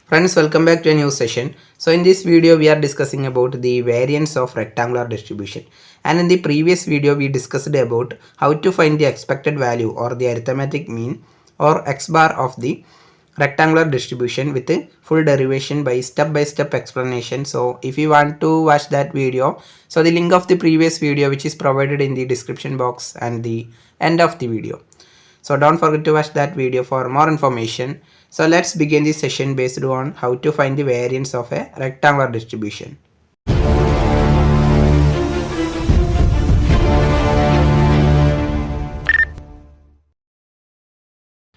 Friends, welcome back to a new session. So in this video we are discussing about the variance of rectangular distribution, and in the previous video we discussed about how to find the expected value or the arithmetic mean or x bar of the rectangular distribution with a full derivation by step explanation. So if you want to watch that video, so the link of the previous video which is provided in the description box and the end of the video. So don't forget to watch that video for more information. So let's begin this session based on how to find the variance of a rectangular distribution.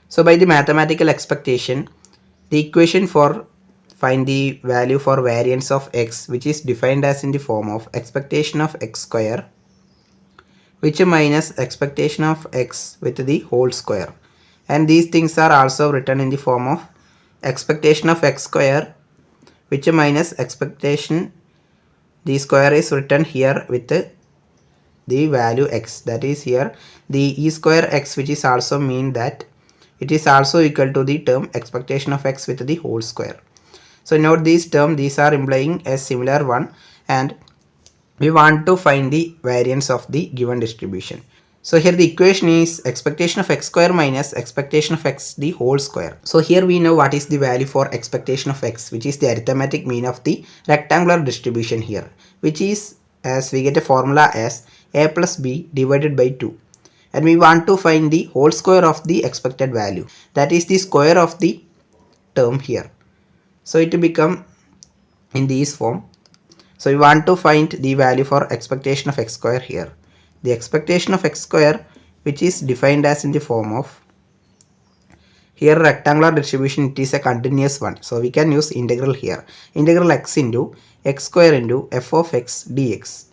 So by the mathematical expectation, the equation for find the value for variance of x, which is defined as in the form of expectation of x square which minus expectation of x with the whole square, and these things are also written in the form of expectation of x square which minus expectation, the square is written here with the value x, that is here the e square x, which is also mean that it is also equal to the term expectation of x with the whole square. So note these terms, these are implying a similar one, and we want to find the variance of the given distribution. So here the equation is expectation of x square minus expectation of x the whole square. So here we know what is the value for expectation of x, which is the arithmetic mean of the rectangular distribution here, which is, as we get a formula as a plus b divided by 2, and we want to find the whole square of the expected value, that is the square of the term here. So it will become in this form. So we want to find the value for expectation of x square here. The expectation of x square, which is defined as in the form of, here rectangular distribution, it is a continuous one. So we can use integral here. Integral x into x square into f of x dx.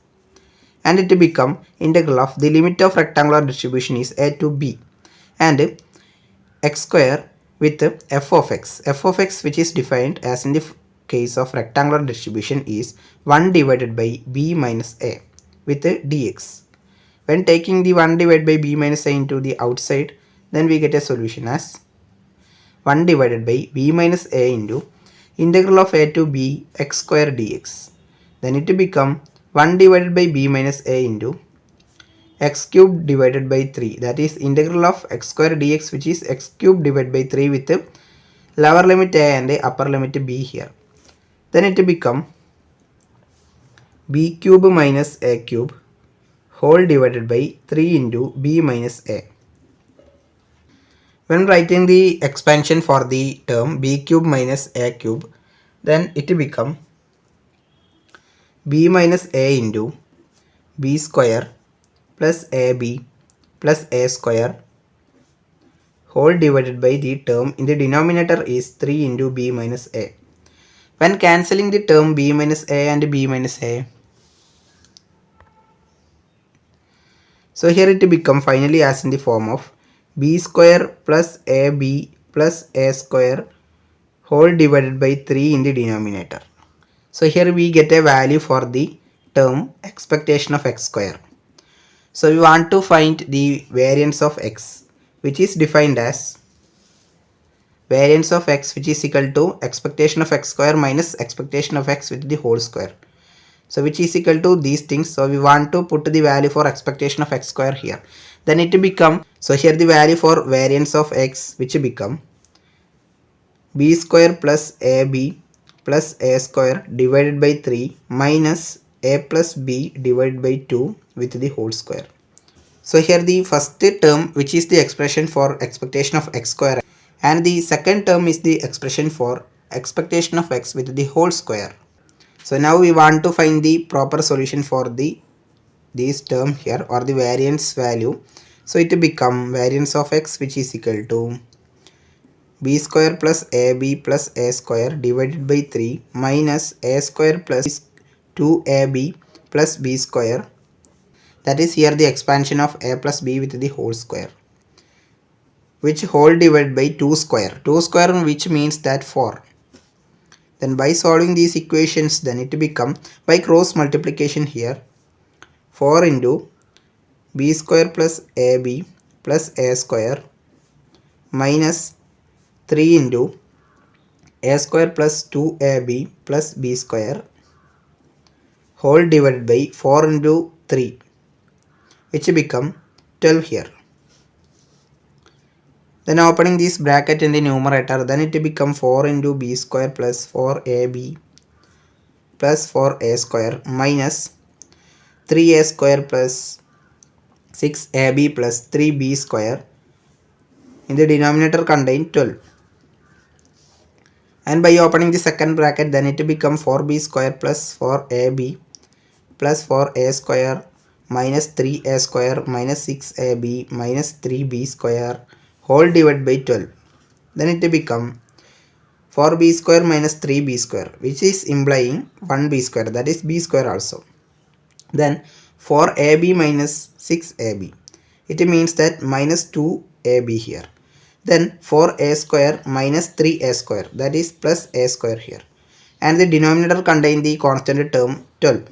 And it will become integral of the limit of rectangular distribution is a to b. And x square with f of x. F of x, which is defined as in the case of rectangular distribution, is 1 divided by b minus a with dx. When taking the 1 divided by b minus a into the outside, then we get a solution as 1 divided by b minus a into integral of a to b x square dx. Then it will become 1 divided by b minus a into x cube divided by 3, that is integral of x square dx, which is x cube divided by 3 with the lower limit a and the upper limit b here. Then it will become b cube minus a cube whole divided by 3 into b minus a. When writing the expansion for the term b cube minus a cube, then it will become b minus a into b square plus ab plus a square whole divided by the term in the denominator is 3 into b minus a. When cancelling the term b minus a and b minus a, so here it will become finally as in the form of b square plus ab plus a square whole divided by 3 in the denominator. So here we get a value for the term expectation of x square. So we want to find the variance of x, which is defined as variance of x, which is equal to expectation of x square minus expectation of x with the whole square. So which is equal to these things. So we want to put the value for expectation of x square here. Then it will become, so here the value for variance of x, which will become b square plus ab plus a square divided by 3 minus a plus b divided by 2 with the whole square. So here the first term, which is the expression for expectation of x square, and the second term is the expression for expectation of x with the whole square. So now we want to find the proper solution for this term here, or the variance value. So it will become variance of x, which is equal to b square plus ab plus a square divided by 3 minus a square plus 2ab plus b square, that is here the expansion of a plus b with the whole square, which whole divided by 2 square, which means that 4. Then by solving these equations, then it will become by cross multiplication here 4 into b square plus ab plus a square minus 3 into a square plus 2ab plus b square whole divided by 4 into 3, which become 12 here. Then opening this bracket in the numerator, then it become 4 into b square plus 4ab plus 4a square minus 3a square plus 6ab plus 3b square. In the denominator contain 12. And by opening the second bracket, then it become 4b square plus 4ab plus 4a square minus 3a square minus 6ab minus 3b square whole divided by 12. Then it become 4b square minus 3b square, which is implying 1b square, that is b square also. Then 4ab minus 6ab, it means that minus 2ab here. Then 4a square minus 3a square, that is plus a square here. And the denominator contain the constant term 12.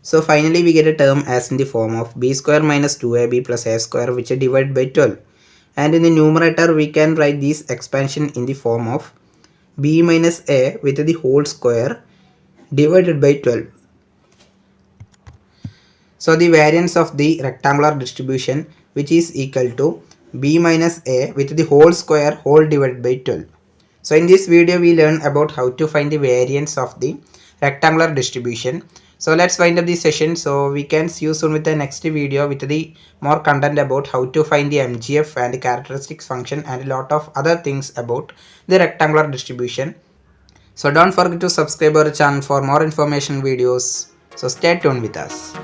So finally we get a term as in the form of b square minus 2ab plus a square, which is divided by 12. And in the numerator we can write this expansion in the form of b minus a with the whole square divided by 12. So the variance of the rectangular distribution, which is equal to b minus a with the whole square whole divided by 12. So in this video we learn about how to find the variance of the rectangular distribution. So let's wind up this session. So we can see you soon with the next video with the more content about how to find the MGF and the characteristics function and a lot of other things about the rectangular distribution. So don't forget to subscribe our channel for more information videos. So stay tuned with us.